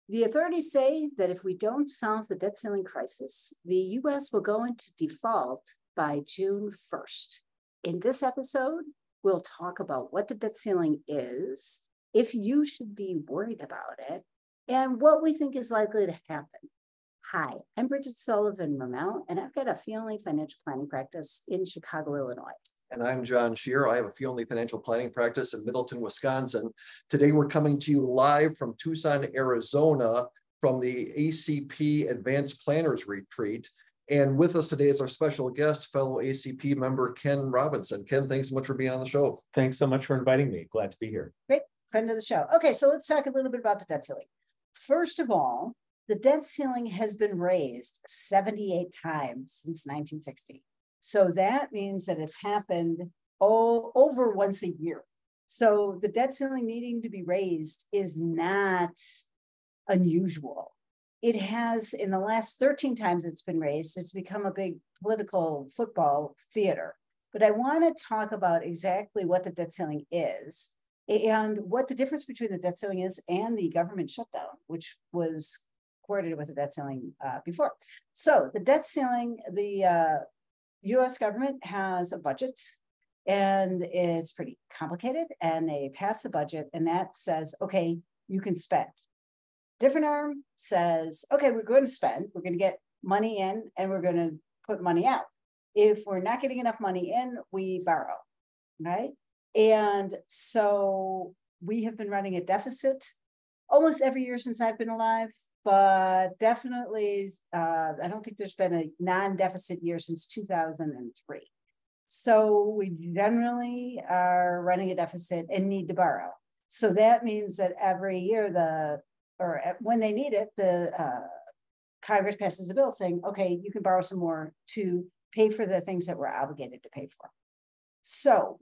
The authorities say that if we don't solve the debt ceiling crisis, the US will go into default by June 1st. In this episode, we'll talk about what the debt ceiling is, if you should be worried about it, and what we think is likely to happen. Hi, I'm Bridget Sullivan, Mermel, and I've got a fee-only financial planning practice in Chicago, Illinois. And I'm John Scherer. I have a fee-only financial planning practice in Middleton, Wisconsin. Today, we're coming to you live from Tucson, Arizona, from the ACP Advanced Planners Retreat. And with us today is our special guest, fellow ACP member, Ken Robinson. Ken, thanks so much for being on the show. Thanks so much for inviting me. Glad to be here. Great, friend of the show. Okay, so let's talk a little bit about the debt ceiling. First of all, the debt ceiling has been raised 78 times since 1960. So that means that it's happened over once a year. So the debt ceiling needing to be raised is not unusual. It has, in the last 13 times it's been raised, it's become a big political football theater. But I want to talk about exactly what the debt ceiling is and what the difference between the debt ceiling is and the government shutdown, which was coordinated with the debt ceiling before. So the debt ceiling, the US government has a budget and it's pretty complicated, and they pass the budget and that says, okay, you can spend. Different arm says, okay, we're going to spend, we're going to get money in and we're going to put money out. If we're not getting enough money in, we borrow, right? And so we have been running a deficit almost every year since I've been alive, but definitely, I don't think there's been a non-deficit year since 2003. So we generally are running a deficit and need to borrow. So that means that every year, when they need it, the Congress passes a bill saying, okay, you can borrow some more to pay for the things that we're obligated to pay for. So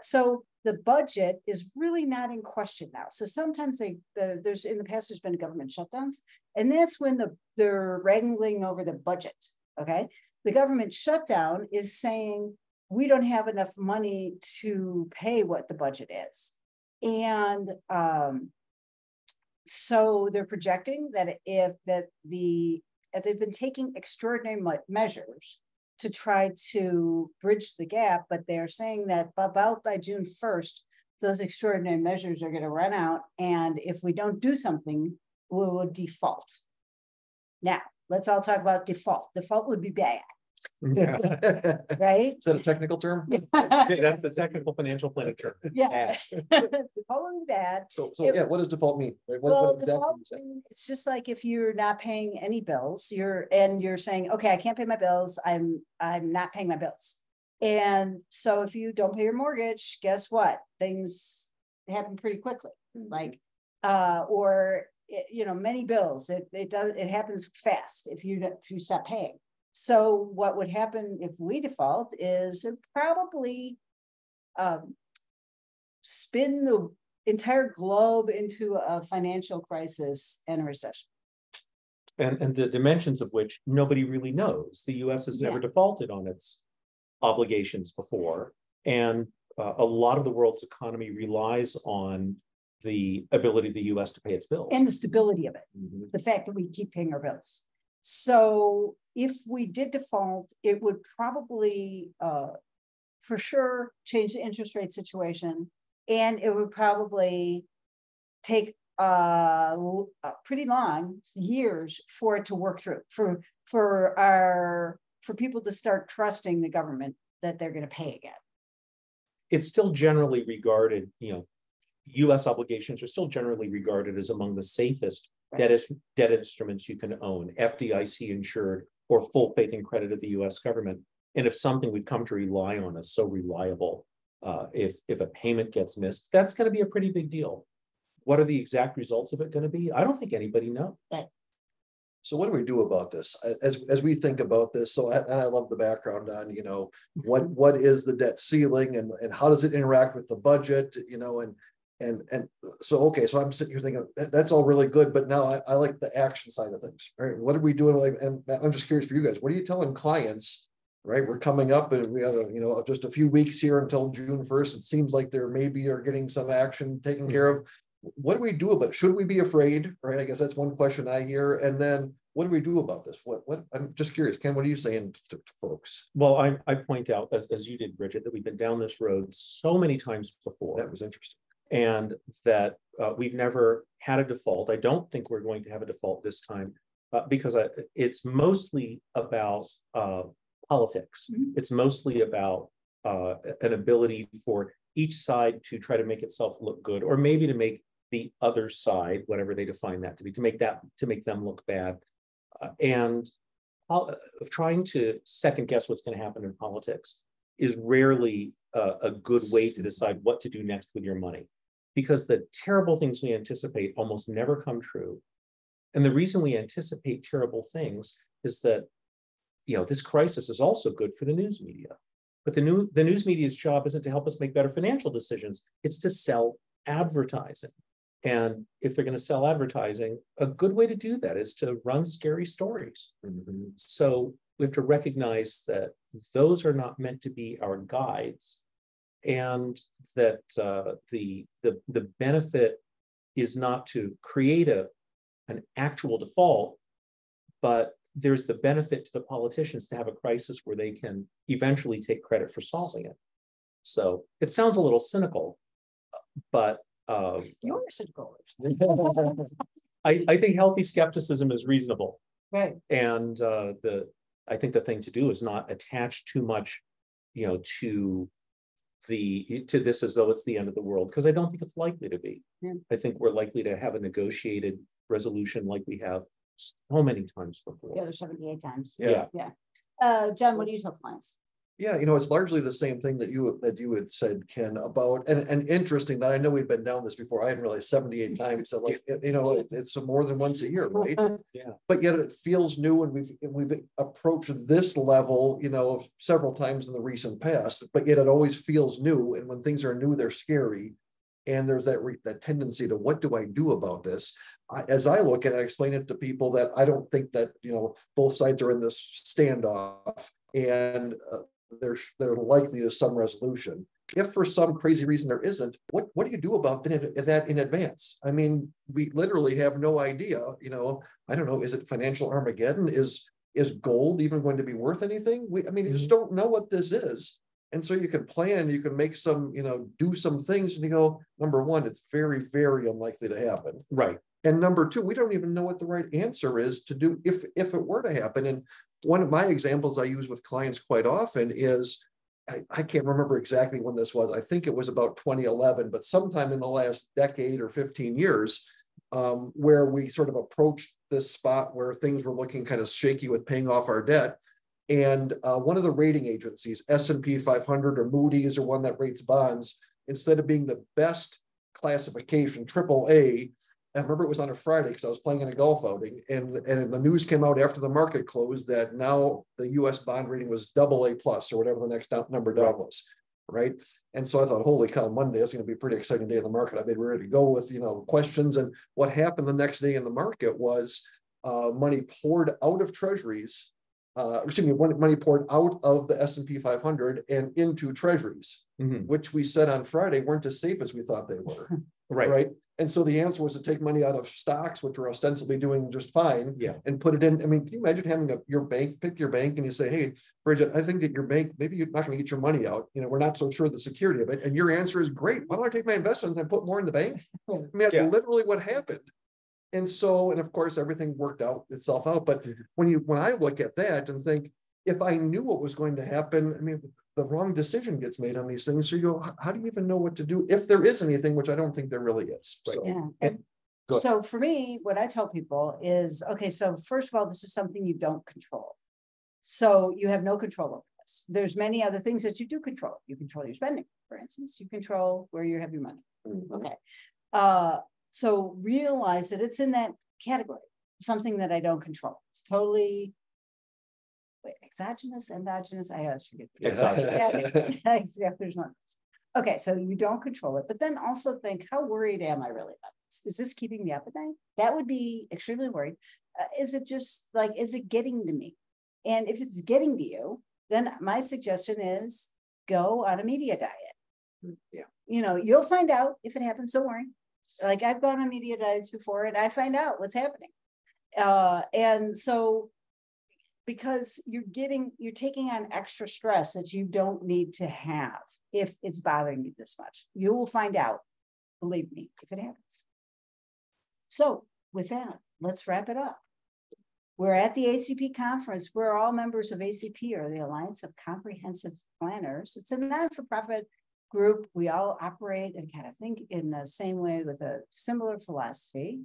so the budget is really not in question now. So sometimes there's in the past there's been government shutdowns, and that's when they're wrangling over the budget. Okay, the government shutdown is saying we don't have enough money to pay what the budget is, and so they're projecting that they've been taking extraordinary measures to try to bridge the gap, but they're saying that about by June 1st, those extraordinary measures are going to run out, and if we don't do something, we will default. Now, let's all talk about default. Default would be bad. Yeah. Right? Is that a technical term? That's the technical financial planning term. Yeah. Default would be bad. So yeah, what does default mean? Right? What exactly default, it's just like if you're not paying any bills, you're saying, okay, I can't pay my bills. I'm not paying my bills. And so if you don't pay your mortgage, guess what? Things happen pretty quickly. Like, many bills, it happens fast if you stop paying. So what would happen if we default is it probably spin the entire globe into a financial crisis and a recession. And the dimensions of which nobody really knows. The US has never defaulted on its obligations before. And a lot of the world's economy relies on the ability of the US to pay its bills. And the stability of it, the fact that we keep paying our bills. So if we did default, it would probably, for sure, change the interest rate situation. And it would probably take pretty long years for it to work through, for people to start trusting the government that they're going to pay again. It's still generally regarded, US obligations are still generally regarded as among the safest debt instruments you can own, FDIC insured or full faith and credit of the US government. And if something we've come to rely on is so reliable, if a payment gets missed, that's going to be a pretty big deal. What are the exact results of it going to be? I don't think anybody knows. So what do we do about this as we think about this? So I love the background on, what is the debt ceiling and how does it interact with the budget, and so, okay, so I'm sitting here thinking that's all really good, but now I like the action side of things, right? What are we doing? And I'm just curious for you guys, what are you telling clients, right? We're coming up and we have just a few weeks here until June 1st. It seems like there maybe are getting some action taken care of. what do we do about it? Should we be afraid? Right. I guess that's one question I hear. And then what do we do about this? What I'm just curious, Ken, what are you saying to folks? Well, I point out, as you did, Bridget, that we've been down this road so many times before. That was interesting. And that we've never had a default. I don't think we're going to have a default this time because it's mostly about politics. Mm-hmm. It's mostly about an ability for each side to try to make itself look good, or maybe to make the other side, whatever they define that to be, to make them look bad. And trying to second guess what's going to happen in politics is rarely a good way to decide what to do next with your money, because the terrible things we anticipate almost never come true. And the reason we anticipate terrible things is that, this crisis is also good for the news media. But the news media's job isn't to help us make better financial decisions. It's to sell advertising. And if they're going to sell advertising, a good way to do that is to run scary stories. Mm-hmm. So we have to recognize that those are not meant to be our guides, and that the benefit is not to create an actual default, but there's the benefit to the politicians to have a crisis where they can eventually take credit for solving it. So it sounds a little cynical, but You're cynical. I think healthy skepticism is reasonable. Right. And I think the thing to do is not attach too much, to this as though it's the end of the world, because I don't think it's likely to be. Yeah. I think we're likely to have a negotiated resolution like we have so many times before. The other 78 times. Yeah. John, what do you tell clients? Yeah, it's largely the same thing that you had said, Ken, about and interesting that I know we've been down this before. I hadn't realized 78 times. So it's more than once a year, right? Yeah. But yet it feels new, and we've approached this level, several times in the recent past. But yet it always feels new, and when things are new, they're scary. And there's that tendency to, what do I do about this? As I look at it, I explain it to people that I don't think that both sides are in this standoff, and there likely is some resolution. If for some crazy reason there isn't, what do you do about that in advance? I mean, we literally have no idea. I don't know. Is it financial Armageddon? Is gold even going to be worth anything? You just don't know what this is. And so you can plan, you can make some, do some things, and you go, number one, it's very, very unlikely to happen. Right. And number two, we don't even know what the right answer is to do if it were to happen. And one of my examples I use with clients quite often is, I can't remember exactly when this was. I think it was about 2011, but sometime in the last decade or 15 years, where we sort of approached this spot where things were looking kind of shaky with paying off our debt. And one of the rating agencies, S&P 500 or Moody's, or one that rates bonds, instead of being the best classification, AAA, I remember it was on a Friday because I was playing in a golf outing, and the news came out after the market closed that now the U.S. bond rating was AA+, or whatever the next number down was, right? And so I thought, holy cow, Monday is going to be a pretty exciting day in the market. I've been ready to go with questions. And what happened the next day in the market was money poured out of treasuries. Money poured out of the S&P 500 and into treasuries, which we said on Friday weren't as safe as we thought they were. Right. And so the answer was to take money out of stocks, which were ostensibly doing just fine, and put it in. Can you imagine having your bank, pick your bank, and you say, hey, Bridget, I think that your bank, maybe you're not going to get your money out. We're not so sure of the security of it. And your answer is, great. Why don't I take my investments and put more in the bank? That's literally what happened. And so, and of course, everything worked itself out. But when I look at that and think, if I knew what was going to happen, the wrong decision gets made on these things. So you go, how do you even know what to do if there is anything, which I don't think there really is. Right. So, so for me, what I tell people is, okay, so first of all, this is something you don't control. So you have no control over this. There's many other things that you do control. You control your spending, for instance. You control where you have your money. Okay. So realize that it's in that category, something that I don't control. It's totally exogenous, endogenous. I always forget. There's one. Okay, so you don't control it, but then also think, how worried am I really about this? Is this keeping me up at night? That would be extremely worried. Is it just is it getting to me? And if it's getting to you, then my suggestion is go on a media diet. You'll find out if it happens. Don't worry. Like I've gone on media diets before and I find out what's happening. And so because you're taking on extra stress that you don't need to have if it's bothering you this much. You will find out, believe me, if it happens. So with that, let's wrap it up. We're at the ACP conference. We're all members of ACP, or the Alliance of Comprehensive Planners. It's a non-for-profit group. We all operate and kind of think in the same way with a similar philosophy.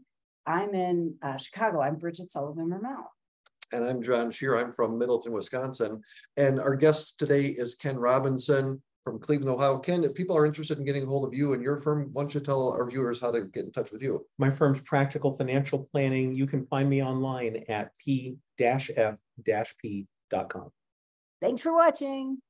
I'm in Chicago. I'm Bridget Sullivan Mermel. And I'm John Scherer. I'm from Middleton, Wisconsin. And our guest today is Ken Robinson from Cleveland, Ohio. Ken, if people are interested in getting a hold of you and your firm, why don't you tell our viewers how to get in touch with you? My firm's Practical Financial Planning. You can find me online at p-f-p.com. Thanks for watching.